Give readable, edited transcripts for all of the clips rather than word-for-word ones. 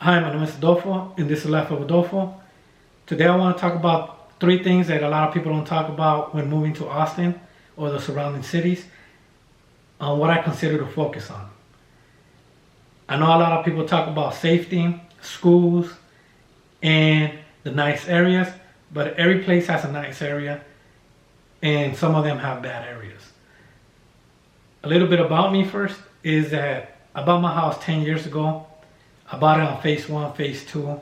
Hi, my name is Adolfo, and this is Life of Adolfo. Today I want to talk about 3 things that a lot of people don't talk about when moving to Austin or the surrounding cities, on what I consider to focus on. I know a lot of people talk about safety, schools, and the nice areas, but every place has a nice area, and some of them have bad areas. A little bit about me first is that I bought my house 10 years ago. I bought it on phase 1, phase 2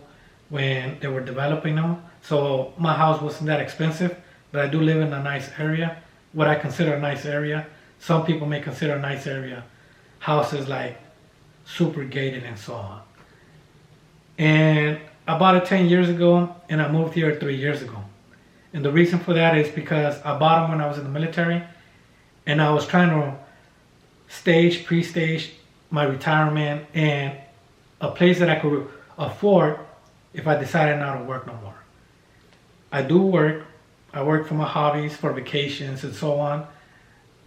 when they were developing them. So my house wasn't that expensive, but I do live in a nice area, what I consider a nice area. Some people may consider a nice area houses like super gated and so on. And I bought it 10 years ago and I moved here 3 years ago. And the reason for that is because I bought them when I was in the military and I was trying to pre-stage my retirement and a place that I could afford if I decided not to work no more. I do work. I work for my hobbies, for vacations and so on.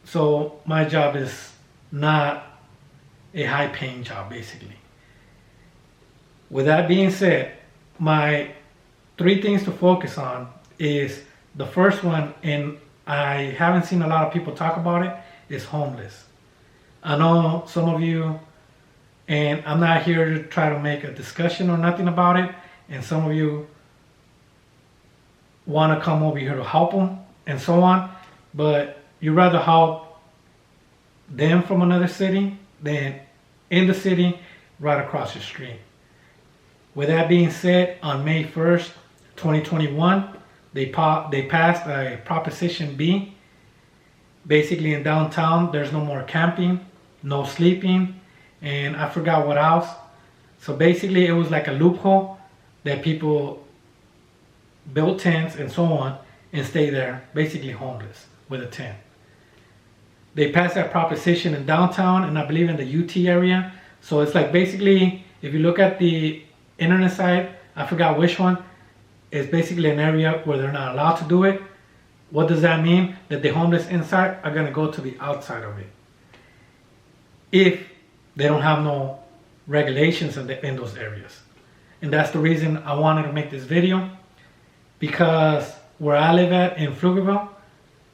So my job is not a high paying job basically. With that being said, my 3 things to focus on is the first one, and I haven't seen a lot of people talk about it, is homeless. I know some of you, and I'm not here to try to make a discussion or nothing about it, and some of you want to come over here to help them and so on, but you rather help them from another city than in the city right across the street. With that being said, on May 1st, 2021, they passed a Proposition B. Basically in downtown, there's no more camping, no sleeping, and I forgot what else. So basically it was like a loophole that people built tents and so on and stay there, basically homeless with a tent. They passed that proposition in downtown and I believe in the UT area. So it's like basically, if you look at the internet site, I forgot which one, it's basically an area where they're not allowed to do it. What does that mean? That the homeless inside are gonna go to the outside of it, if they don't have no regulations in those areas. And that's the reason I wanted to make this video, because where I live at in Pflugerville,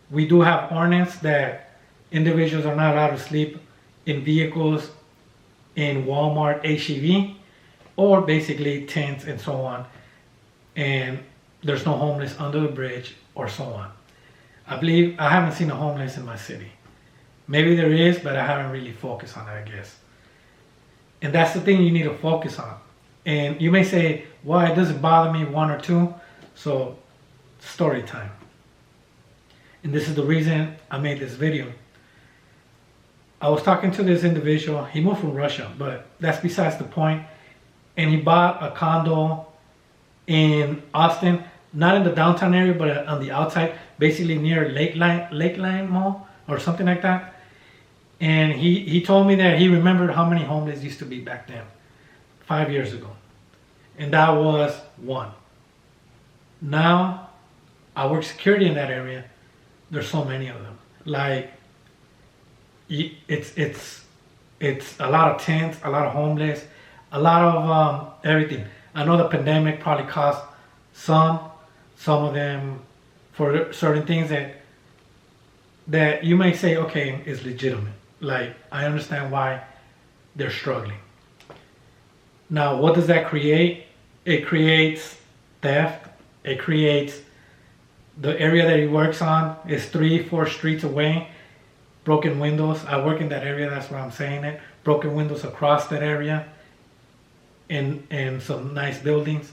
we do have ordinance that individuals are not allowed to sleep in vehicles in Walmart HEV or basically tents and so on, and there's no homeless under the bridge or so on. I haven't seen a homeless in my city. Maybe there is, but I haven't really focused on it, I guess. And that's the thing you need to focus on. And you may say, well, it doesn't bother me, 1 or 2. So, story time. And this is the reason I made this video. I was talking to this individual. He moved from Russia, but that's besides the point. And he bought a condo in Austin, not in the downtown area, but on the outside, basically near Lakeline Mall or something like that. And he told me that he remembered how many homeless used to be back then, 5 years ago. And that was 1. Now, I work security in that area. There's so many of them. Like, it's a lot of tents, a lot of homeless, a lot of everything. I know the pandemic probably caused some of them for certain things that you may say, okay, is legitimate. Like, I understand why they're struggling. Now, what does that create? It creates theft. It creates the area that he works on is 3-4 streets away. Broken windows. I work in that area, that's why I'm saying it. Broken windows across that area and some nice buildings.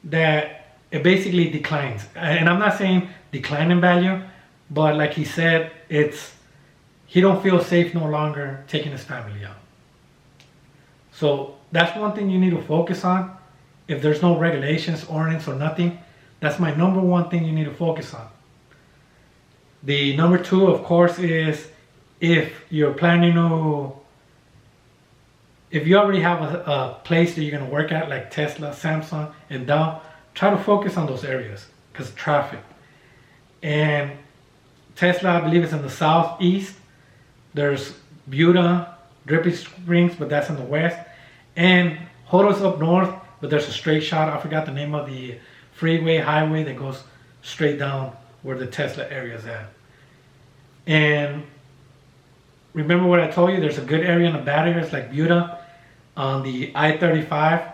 That it basically declines. And I'm not saying decline in value, but like he said, he don't feel safe no longer taking his family out. So that's one thing you need to focus on. If there's no regulations, ordinance, or nothing, that's my number 1 thing you need to focus on. The number 2, of course, is if you're planning to, if you already have a place that you're going to work at, like Tesla, Samsung, and Dow, try to focus on those areas because of traffic. And Tesla, I believe, is in the southeast. There's Buda, Dripping Springs, but that's in the west. And Horo's up north, but there's a straight shot. I forgot the name of the highway that goes straight down where the Tesla area is at. And remember what I told you, there's a good area and a bad area. It's like Buda on the I-35.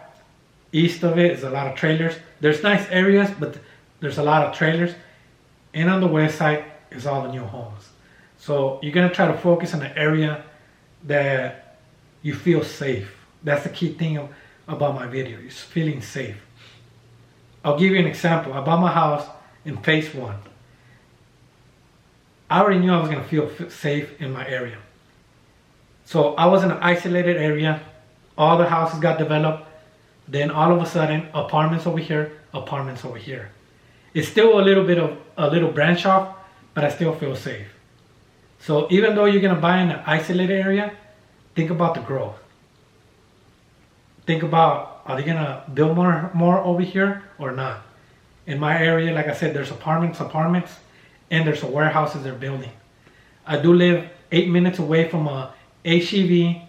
East of it is a lot of trailers. There's nice areas, but there's a lot of trailers. And on the west side is all the new homes. So you're gonna try to focus on the area that you feel safe. That's the key thing about my video, is feeling safe. I'll give you an example. I bought my house in phase 1. I already knew I was gonna feel safe in my area. So I was in an isolated area. All the houses got developed. Then all of a sudden, apartments over here, apartments over here. It's still a little branch off, but I still feel safe. So even though you're gonna buy in an isolated area, think about the growth. Think about, are they gonna build more over here or not? In my area, like I said, there's apartments, and there's warehouses they're building. I do live 8 minutes away from a HEB,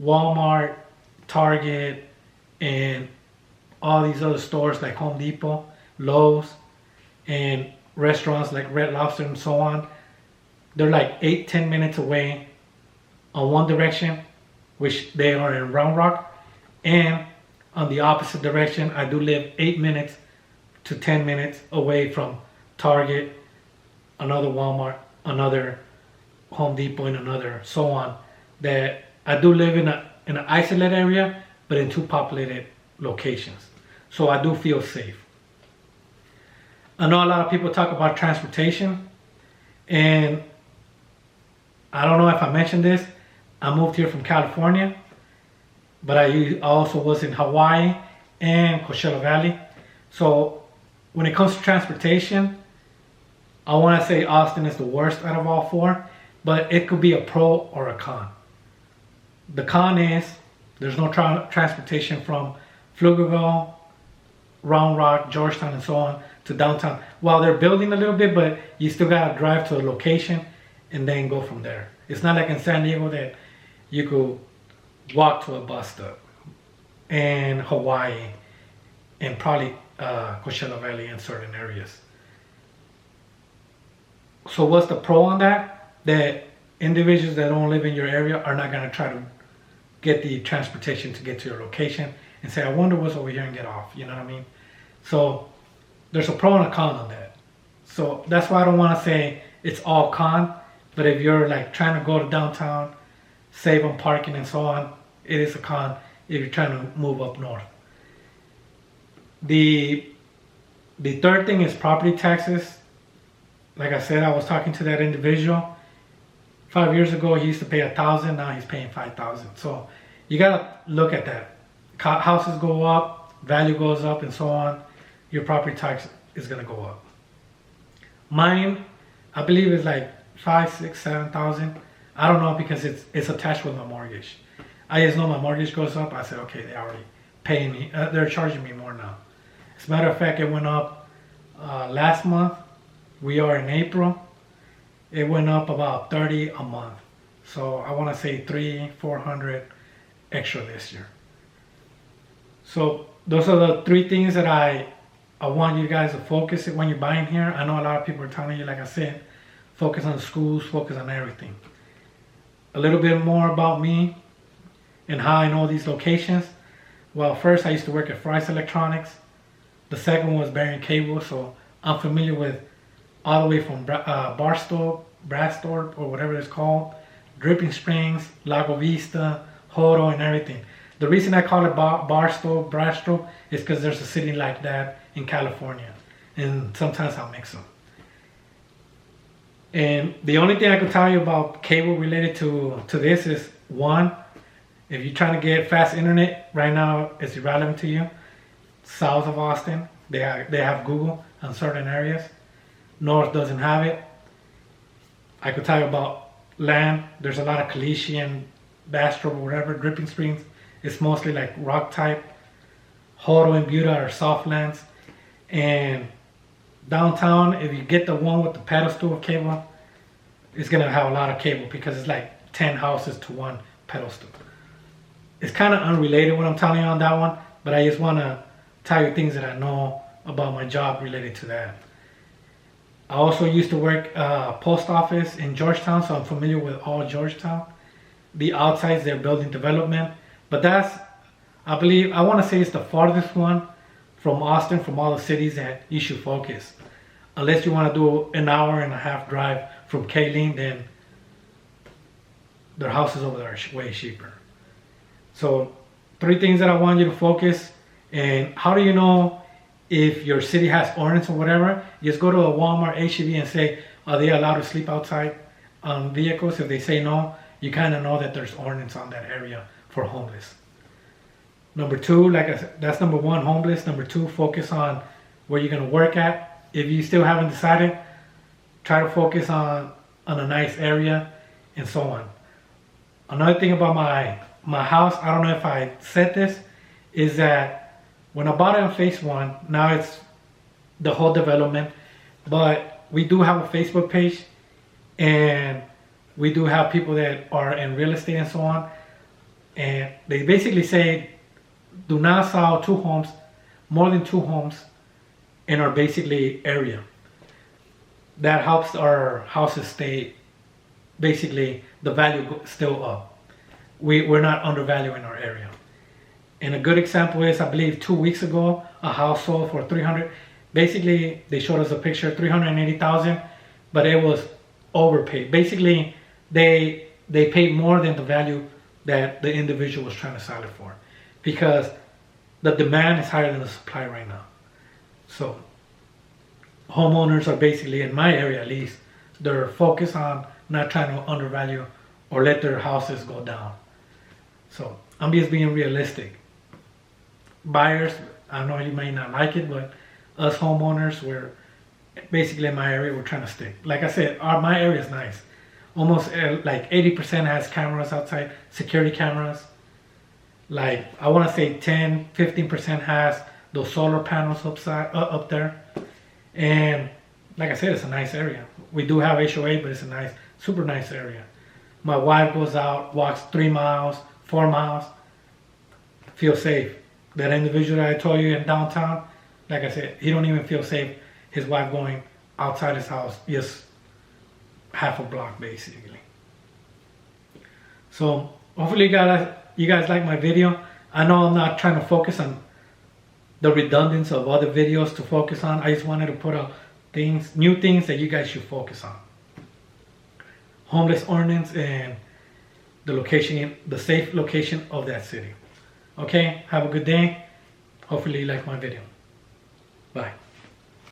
Walmart, Target, and all these other stores like Home Depot, Lowe's, and restaurants like Red Lobster and so on. They're like 8-10 minutes away on one direction, which they are in Round Rock, and on the opposite direction, I do live 8 minutes to 10 minutes away from Target, another Walmart, another Home Depot, and another so on. That I do live in an isolated area, but in 2 populated locations. So I do feel safe. I know a lot of people talk about transportation, and I don't know if I mentioned this. I moved here from California, but I also was in Hawaii and Coachella Valley. So when it comes to transportation, I want to say Austin is the worst out of all 4, but it could be a pro or a con. The con is there's no transportation from Pflugerville, Round Rock, Georgetown, and so on to downtown. Well, they're building a little bit, but you still gotta drive to a location and then go from there. It's not like in San Diego that you could walk to a bus stop. And Hawaii, and probably Coachella Valley in certain areas. So what's the pro on that? That individuals that don't live in your area are not gonna try to get the transportation to get to your location and say, I wonder what's over here, and get off, you know what I mean? So there's a pro and a con on that. So that's why I don't want to say it's all con, but if you're like trying to go to downtown, save on parking and so on, it is a con if you're trying to move up north. The third thing is property taxes. Like I said, I was talking to that individual. 5 years ago, he used to pay $1,000. Now he's paying $5,000. So you gotta look at that. Houses go up, value goes up, and so on. Your property tax is gonna go up. Mine, I believe, is like 5, 6, 7,000. I don't know because it's attached with my mortgage. I just know my mortgage goes up. I said, okay, they already paying me. They're charging me more now. As a matter of fact, it went up last month. We are in April. It went up about 30 a month. So I want to say 300-400 extra this year. So those are the 3 things that I want you guys to focus when you're buying here. I know a lot of people are telling you, like I said, focus on schools, focus on everything. A little bit more about me and how I know these locations. Well, first I used to work at Fry's Electronics. The second one was Bearing Cable, so I'm familiar with all the way from Barstow, Brastor, or whatever it's called, Dripping Springs, Lago Vista, Horo, and everything. The reason I call it Barstow, Brastor, is because there's a city like that in California, and sometimes I'll mix them. And the only thing I can tell you about cable related to this is, one, if you're trying to get fast internet right now, it's irrelevant to you. South of Austin, they have Google in certain areas. North doesn't have it. I could tell you about land. There's a lot of caliche and Bastrop or whatever. Dripping Springs, it's mostly like rock type. Horo and Buda are soft lands. And downtown, if you get the one with the pedestal of cable, it's gonna have a lot of cable because it's like 10 houses to one pedestal. it's kind of unrelated what I'm telling you on that one, but I just want to tell you things that I know about my job related to that. I also used to work post office in Georgetown, so I'm familiar with all Georgetown. The outsides, they're building development, but that's, I believe, I want to say it's the farthest one from Austin, from all the cities that you should focus. Unless you want to do an hour and a half drive from Kaylin, then their houses over there are way cheaper. So 3 things that I want you to focus. And how do you know if your city has ordinance or whatever? You just go to a Walmart, HEB, and say, are they allowed to sleep outside on vehicles? If they say no, you kind of know that there's ordinance on that area for homeless. Number 2, like I said, that's number 1, homeless. Number 2, focus on where you're going to work at. If you still haven't decided, try to focus on a nice area and so on. Another thing about my house, I don't know if I said this, is that when I bought it on phase 1, now it's the whole development, but we do have a Facebook page, and we do have people that are in real estate and so on, and they basically say do not sell 2 homes, more than 2 homes in our basically area. That helps our houses stay, basically the value still up. We're not undervaluing our area. And a good example is, I believe 2 weeks ago, a house sold for 300. Basically, they showed us a picture, 380,000, but it was overpaid. Basically, they paid more than the value that the individual was trying to sell it for, because the demand is higher than the supply right now. So homeowners are basically, in my area at least, they're focused on not trying to undervalue or let their houses go down. So I'm just being realistic. Buyers, I know you may not like it, but us homeowners, we're basically, in my area, we're trying to stick. Like I said, my area is nice. Almost like 80% has cameras outside, security cameras. Like, I want to say 10-15% has those solar panels up there. And like I said, it's a nice area. We do have HOA, but it's a nice, super nice area. My wife goes out, walks 3 miles, 4 miles, feel safe. That individual that I told you in downtown, like I said, he don't even feel safe. His wife going outside his house, just half a block basically. So hopefully you guys like my video. I know I'm not trying to focus on the redundancy of other videos to focus on. I just wanted to put out things, new things that you guys should focus on. Homeless ordinance and the location, the safe location of that city. Okay, have a good day. Hopefully you like my video. Bye.